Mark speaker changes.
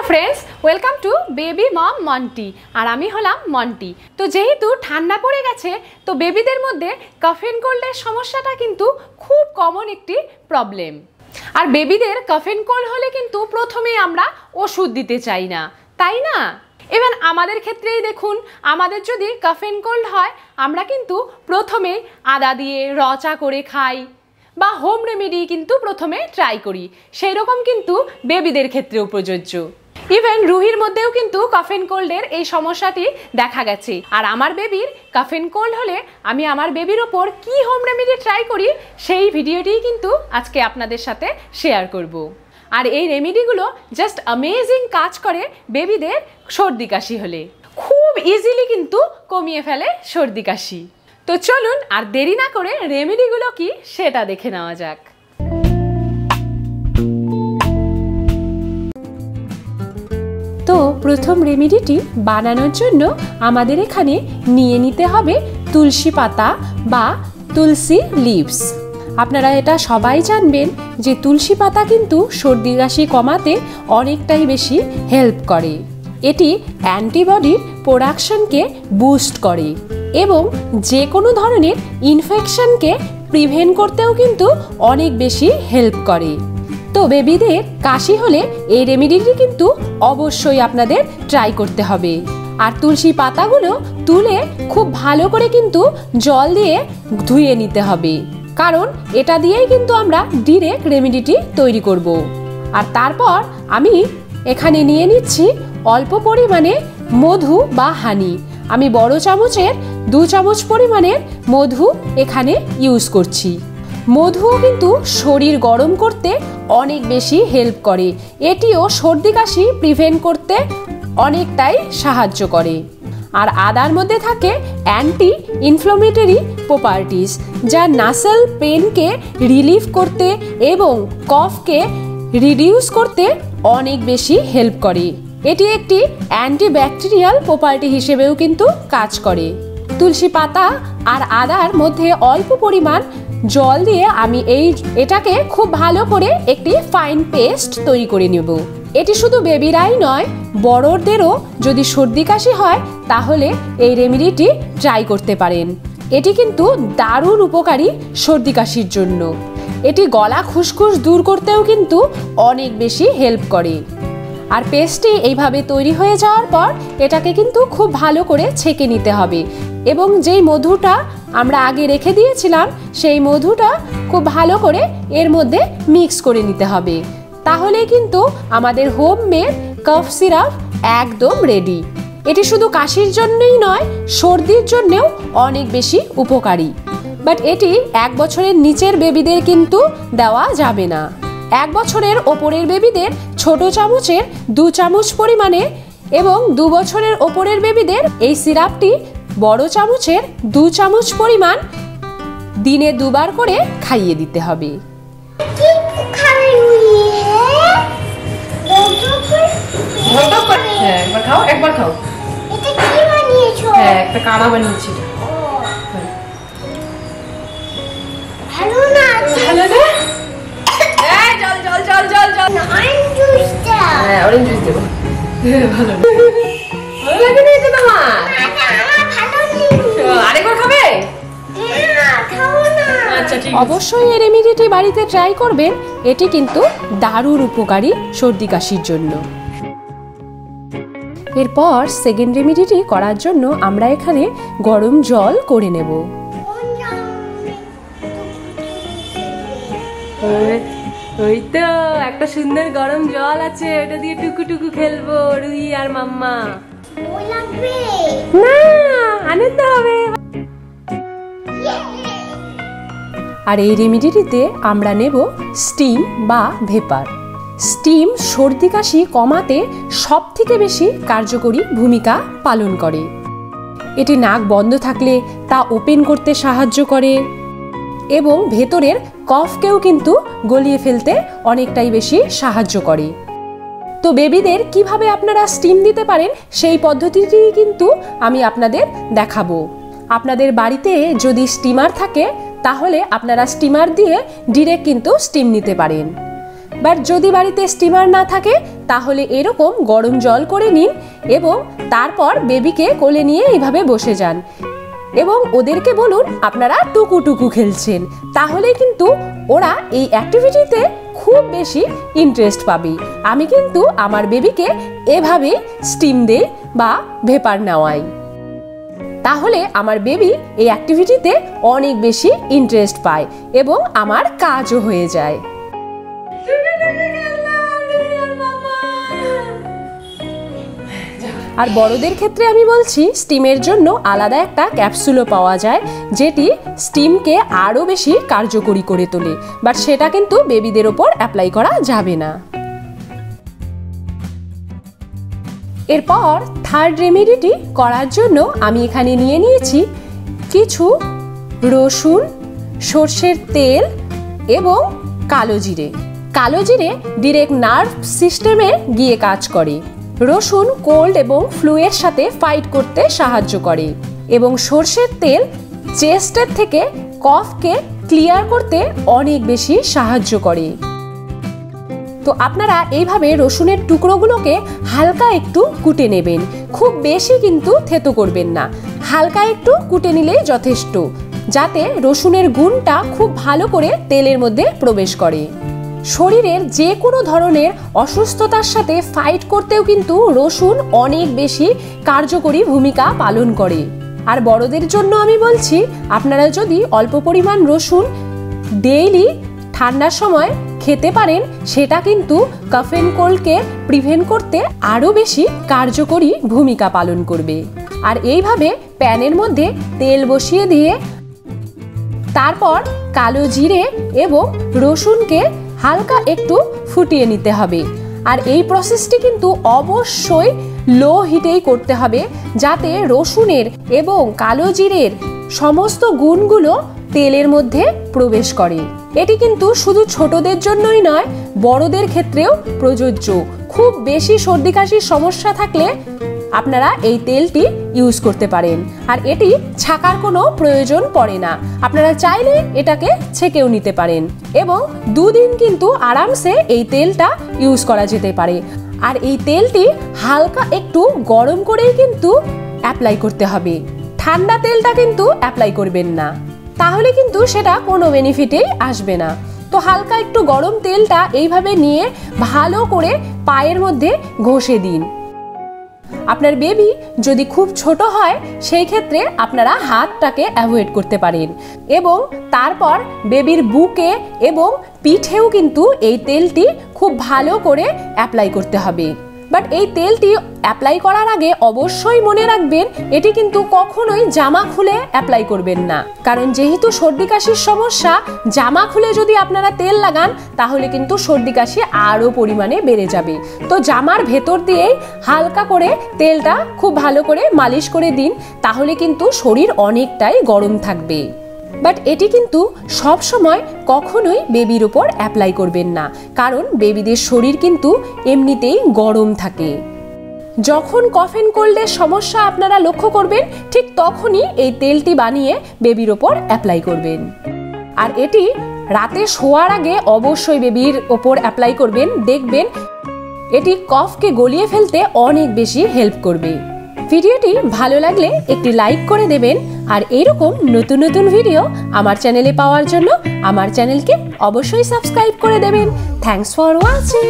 Speaker 1: Friends welcome to baby मम मन्टी और आमी हलाम मन्टी। तो जेहेतु ठंडा पड़े गेछे तो बेबीदेर मध्य कफ एंड कोल्डेर समस्याटा किन्तु खूब कमन एकटी प्रॉब्लेम। और बेबीदेर कफ एंड कोल्ड होले किन्तु प्रथमेई आमरा ओषुध दिते चाइ ना, ताई ना? इवेन आमादेर क्षेत्रेई देखुन, आमादेर जोदि कफ एंड कोल्ड हय आमरा किन्तु प्रथमेई आदा दिये र चा करे खाई बा होम रेमेडी किन्तु प्रथमे ट्राई करी, सेई रकम किन्तु बेबीदेर क्षेत्रेও प्रযোজ্য। इवेन रुहिर मध्येও किन्तु कफ एंड कोल्डेर এই সমস্যাটি দেখা গেছে। আর আমার বেবির কফ এন্ড কোল্ড হলে আমি আমার বেবির উপর কি হোম রেমেডি ট্রাই করি সেই ভিডিওটি কিন্তু আজকে আপনাদের সাথে শেয়ার করব। আর এই রেমেডিগুলো জাস্ট অ্যামেজিং কাজ করে বেবিদের সর্দি কাশি হলে, খুব ইজিলি কিন্তু কমিয়ে ফেলে সর্দি কাশি। তো চলুন আর দেরি না করে রেমেডিগুলো কি সেটা দেখে নেওয়া যাক। তো প্রথম রেমেডিটি বানানোর জন্য আমাদের এখানে নিয়ে নিতে হবে তুলসী পাতা বা তুলসী লিভস। আপনারা এটা সবাই জানবেন যে তুলসী পাতা কিন্তু সর্দি কাশি কমাতে অনেকটাই বেশি হেল্প করে। এটি অ্যান্টিবডির প্রোডাকশনকে বুস্ট করে এবং যে কোনো ধরনের ইনফেকশনকে প্রিভেন্ট করতেও কিন্তু অনেক বেশি হেল্প করে। তো বেবিদের কাশি হলে এই রেমেডিটি কিন্তু অবশ্যই আপনাদের ট্রাই করতে হবে। আর তুলসী পাতাগুলো তুলে খুব ভালো করে কিন্তু জল দিয়ে ধুয়ে নিতে হবে, কারণ এটা দিয়েই কিন্তু আমরা ডিরেক্ট রেমেডিটি তৈরি করব। আর তারপর আমি এখানে নিয়ে নিচ্ছি অল্প পরিমাণে মধু বা হানি। আমি বড় চামচের 2 চামচ পরিমাণের মধু এখানে ইউজ করছি। মধুও কিন্তু শরীর গরম করতে অনেক বেশি হেল্প করে, এটিও সর্দি কাশি প্রিভেন্ট করতে অনেকটাই সাহায্য করে। আর আদার মধ্যে থাকে অ্যান্টি ইনফ্লামেটরি প্রপার্টিস, যা নাসাল পেনকে রিলিফ করতে এবং কফকে রিডিউস করতে অনেক বেশি হেল্প করে। এটি একটি অ্যান্টিব্যাকটেরিয়াল প্রপার্টি হিসেবেও কিন্তু কাজ করে। তুলসী পাতা আর আদার মধ্যে অল্প পরিমাণ জল দিয়ে আমি এটাকে খুব ভালো করে একটি ফাইন পেস্ট তৈরি করে নেব। এটি শুধু বেবিরাই নয়, বড়দেরও যদি সর্দি কাশি হয় তাহলে এই রেমেডিটি ট্রাই করতে পারেন। এটি কিন্তু দারুণ উপকারী সর্দি কাশির জন্য। এটি গলা খুসখুস দূর করতেও কিন্তু অনেক বেশি হেল্প করে। আর পেস্টটি এইভাবে তৈরি হয়ে যাওয়ার পর এটাকে কিন্তু খুব ভালো করে ছেঁকে নিতে হবে এবং যেই মধুটা আমরা আগে রেখে দিয়েছিলাম সেই মধুটা খুব ভালো করে এর মধ্যে মিক্স করে নিতে হবে। তাহলেই কিন্তু আমাদের হোমমেড কফ সিরাপ একদম রেডি। এটি শুধু কাশির জন্যই নয়, সর্দির জন্যও অনেক বেশি উপকারী। বাট এটি 1 বছরের নিচের বেবিদের কিন্তু দেওয়া যাবে না। 1 বছরের ওপরের বেবিদের ছোট চামচের 2 চামচ পরিমাণে এবং 2 বছরের ওপরের বেবিদের এই সিরাপটি বড় চামচের 2 চামচ পরিমাণ দিনে 2 বার করে খাইয়ে দিতে হবে। একবার খাও, একবার খাও। এটা কি বানিয়েছো? হ্যাঁ, একটা কাড়া বানিয়েছি। ভালো না? ভালো না? এই জল জল জল জল জল। অরেঞ্জ জুস দাও। হ্যাঁ, অরেঞ্জ জুস দেব। ভালো। ভালো লাগে না এটা তোমার? আরেকবার খাবে? না, খাবো না। আচ্ছা ঠিক আছে। অবশ্যই এই রেমেডিটি বাড়িতে ট্রাই করবেন, এটি কিন্তু দারুণ উপকারী সর্দি কাশির জন্য। এরপর সেকেন্ড রেমেডিটি করার জন্য আমরা এখানে গরম জল করে নেব। ওই তো একটা সুন্দর গরম জল আছে, ওটা দিয়ে টুকু টুকু খেলবো রুহি আর মাম্মা। না, আনন্দ হবে। আর এই রেমেডিটিতে আমরা নেব স্টিম বা ভেপার। স্টিম সর্দি কাশি কমাতে সবথেকে বেশি কার্যকরী ভূমিকা পালন করে। এটি নাক বন্ধ থাকলে তা ওপেন করতে সাহায্য করে এবং ভেতরের কফকেও কিন্তু গলিয়ে ফেলতে অনেকটাই বেশি সাহায্য করে। তো বেবিদের কিভাবে আপনারা স্টিম দিতে পারেন সেই পদ্ধতিটি কিন্তু আমি আপনাদের দেখাবো। আপনাদের বাড়িতে যদি স্টিমার থাকে তাহলে আপনারা স্টিমার দিয়ে ডিরেক্ট কিন্তু স্টিম নিতে পারেন। বাট যদি বাড়িতে স্টিমার না থাকে তাহলে এরকম গরম জল করে নিন এবং তারপর বেবিকে কোলে নিয়ে এইভাবে বসে যান এবং ওদেরকে বলুন আপনারা টুকু খেলছেন, তাহলে কিন্তু ওরা এই অ্যাক্টিভিটিতে খুব বেশি ইন্টারেস্ট পাবে। আমি কিন্তু আমার বেবিকে এভাবে স্টিম দেই বা ভেপার নেওয়াই, তাহলে আমার বেবি এই অ্যাক্টিভিটিতে অনেক বেশি ইন্টারেস্ট পায় এবং আমার কাজও হয়ে যায়। আর বড়দের ক্ষেত্রে আমি বলছি স্টিমের জন্য আলাদা একটা ক্যাপসুলও পাওয়া যায়, যেটি স্টিমকে আরও বেশি কার্যকরী করে তোলে, বাট সেটা কিন্তু বেবিদের ওপর অ্যাপ্লাই করা যাবে না। এরপর থার্ড রেমেডিটি করার জন্য আমি এখানে নিয়ে নিয়েছি কিছু রসুন, সর্ষের তেল এবং কালো জিরে। কালো জিরে ডিরেক্ট নার্ভ সিস্টেমে গিয়ে কাজ করে, রসুন কোল্ড এবং ফ্লুয়ের সাথে ফাইট করতে সাহায্য করে এবং সর্ষের তেল চেস্টের থেকে কফকে ক্লিয়ার করতে অনেক বেশি সাহায্য করে। তো আপনারা এইভাবে রসুনের টুকরোগুলোকে হালকা একটু কুটে নেবেন, খুব বেশি কিন্তু থেতো করবেন না, হালকা একটু কুটে নিলেই যথেষ্ট, যাতে রসুনের গুণটা খুব ভালো করে তেলের মধ্যে প্রবেশ করে। শরীরের যে কোনো ধরনের অসুস্থতার সাথে ফাইট করতেও কিন্তু রসুন অনেক বেশি কার্যকরী ভূমিকা পালন করে। আর বড়দের জন্য আমি বলছি আপনারা যদি অল্প পরিমাণ রসুন ডেইলি ঠান্ডার সময় খেতে পারেন, সেটা কিন্তু কাফ এন্ড কোল্ডকে প্রিভেন্ট করতে আরও বেশি কার্যকরী ভূমিকা পালন করবে। আর এইভাবে প্যানের মধ্যে তেল বসিয়ে দিয়ে তারপর কালো জিরে এবং রসুনকে হালকা একটু ফুটিয়ে নিতে হবে। আর এই প্রসেসটি কিন্তু অবশ্যই লো হিটেই করতে হবে, যাতে রসুনের এবং কালো জিরের সমস্ত গুণগুলো তেলের মধ্যে প্রবেশ করে। এটি কিন্তু শুধু ছোটদের জন্যই নয়, বড়দের ক্ষেত্রেও প্রযোজ্য। খুব বেশি সর্দি কাশির সমস্যা থাকলে আপনারা এই তেলটি ইউজ করতে পারেন, আর এটি ছাকার কোনো প্রয়োজন পড়ে না, আপনারা চাইলে এটাকে ছেঁকেও নিতে পারেন এবং 2 দিন কিন্তু আরামসে এই তেলটা ইউজ করা যেতে পারে। আর এই তেলটি হালকা একটু গরম করেই কিন্তু অ্যাপ্লাই করতে হবে, ঠান্ডা তেলটা কিন্তু অ্যাপ্লাই করবেন না, তাহলে কিন্তু সেটা কোনো বেনিফিটেই আসবে না। তো হালকা একটু গরম তেলটা এইভাবে নিয়ে ভালো করে পায়ের মধ্যে ঘষে দিন। আপনার বেবি যদি খুব ছোট হয় সেই ক্ষেত্রে আপনারা হাতটাকে অ্যাভয়েড করতে পারেন এবং তারপর বেবির বুকে এবং পিঠেও কিন্তু এই তেলটি খুব ভালো করে অ্যাপ্লাই করতে হবে। বাট এই তেলটি অ্যাপ্লাই করার আগে অবশ্যই মনে রাখবেন এটি কিন্তু কখনোই জামা খুলে অ্যাপ্লাই করবেন না, কারণ যেহেতু সর্দি কাশির সমস্যা, জামা খুলে যদি আপনারা তেল লাগান তাহলে কিন্তু সর্দি কাশি আরও পরিমাণে বেড়ে যাবে। তো জামার ভেতর দিয়েই হালকা করে তেলটা খুব ভালো করে মালিশ করে দিন, তাহলে কিন্তু শরীর অনেকটাই গরম থাকবে। বাট এটি কিন্তু সব সময় কখনোই বেবির উপর অ্যাপ্লাই করবেন না, কারণ বেবিদের শরীর কিন্তু এমনিতেই গরম থাকে। যখন কফ এন্ড কোল্ডের সমস্যা আপনারা লক্ষ্য করবেন ঠিক তখনই এই তেলটি বানিয়ে বেবির ওপর অ্যাপ্লাই করবেন। আর এটি রাতে শোয়ার আগে অবশ্যই বেবির ওপর অ্যাপ্লাই করবেন, দেখবেন এটি কফকে গলিয়ে ফেলতে অনেক বেশি হেল্প করবে। ভিডিওটি ভালো লাগলে একটি লাইক করে দেবেন, আর এইরকম নতুন নতুন ভিডিও আমার চ্যানেলে পাওয়ার জন্য আমার চ্যানেলকে অবশ্যই সাবস্ক্রাইব করে দেবেন। Thanks for watching.